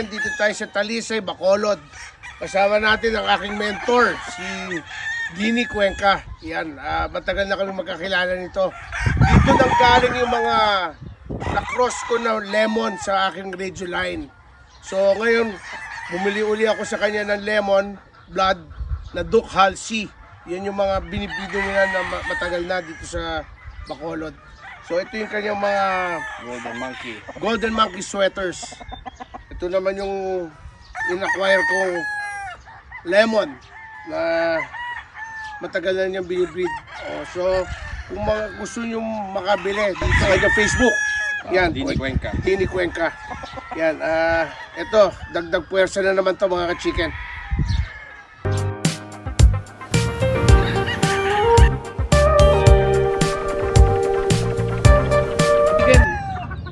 ka-chicken, dito tayo sa Talisay, Bacolod. Kasama natin ang aking mentor, si Dini Cuenca. Yan, matagal na kami magkakilala nito. Dito nang galing yung mga na-cross ko na lemon sa aking radio line. So ngayon, bumili uli ako sa kanya ng lemon blood na Duke Halsey. Yan yung mga binibido nila na matagal na dito sa Bacolod. So ito yung kanyang mga Golden Monkey sweaters. Ito naman yung in-acquire kong lemon na matagal na niyang binibreed. So kung gusto nyo makabili dito sa Facebook, yan, Dini Cuenca. Dini Cuenca. Yan, ito, dagdag puwersa na naman to mga ka-chicken.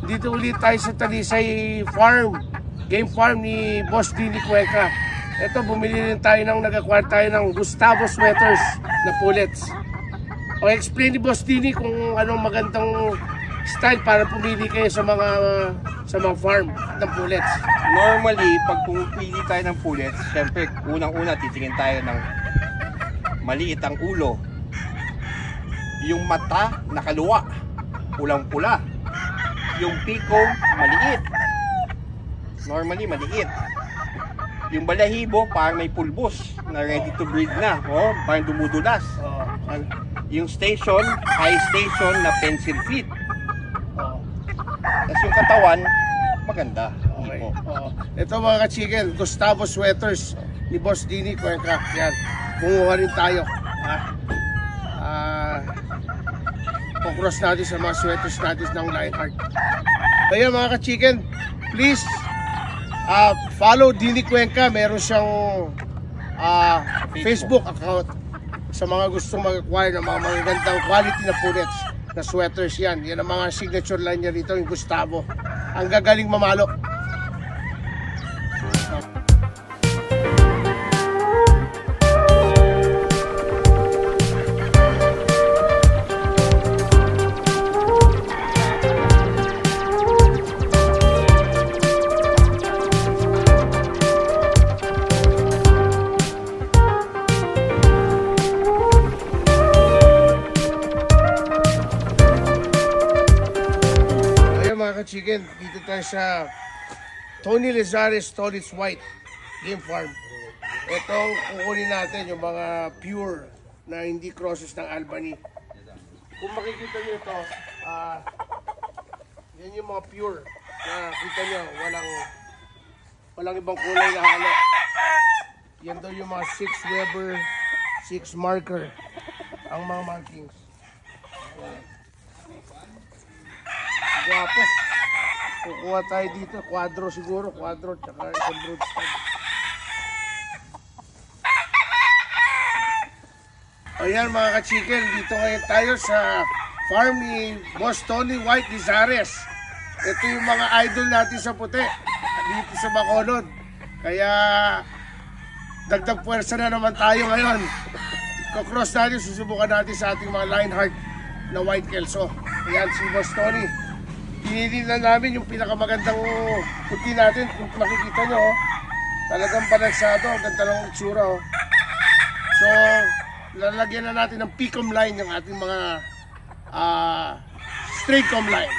Dito ulit tayo sa Talisay Farm, game farm ni Boss Dini Cuenca. Ito, bumili rin tayo nag-acquire tayo ng Gustavo sweaters na pullets. O, explain ni Boss Dini kung anong magandang style para pumili kayo sa mga farm ng pullets. Normally, pag pumili tayo ng pullets, syempre, unang-una titingin tayo ng maliit ang ulo. Yung mata, nakaluwa, pulang-pula. Yung piko, maliit. Normally, maliit. Yung balahibo, parang may pulbos na ready to breed na. Parang dumudulas. Yung station, high station na pencil fit. Tapos yung katawan, maganda. Okay. Ito mga ka-chicken, Gustavo sweaters ni Boss Dini Cuenca. Yan, kumuha rin tayo. Pag-cross natin sa mga sweaters natin ng Lionheart. Kaya mga ka-chicken, please follow Dini Cuenca. Meron siyang Facebook account sa mga gustong mag-acquire ng mga magagandang quality na pullets na sweaters. Yan ang mga signature line niya rito, yung Gustavo. Ang gagaling mamalo. Chicken, dito tayo sa Tony Lizares Tolitz White Game Farm. Itong kukunin natin yung mga pure na hindi crosses ng Albany. Kung makikita nyo ito, yan yung mga pure na kita nyo, walang ibang kulay na halo. Yan daw yung mga 6 Weber 6 marker ang mga markings. Guwapo. Kukuha tayo dito, quadro siguro, quadro tsaka isang broadside. Ayan mga ka-chicken, dito ngayon tayo sa farm ni Boss Tony White Lizares. Ito yung mga idol natin sa puti, dito sa Bacolod. Kaya dagdag puwersa na naman tayo ngayon. Kukross natin, susubukan natin sa ating mga Lionheart na White Kelso. Ayan si Boss Tony. Pinili na namin yung pinakamagandang puti natin. Kung makikita nyo, talagang balansado. Ang ganda ng itsura. So, lalagyan na natin ng Picom line yung ating mga straight com line.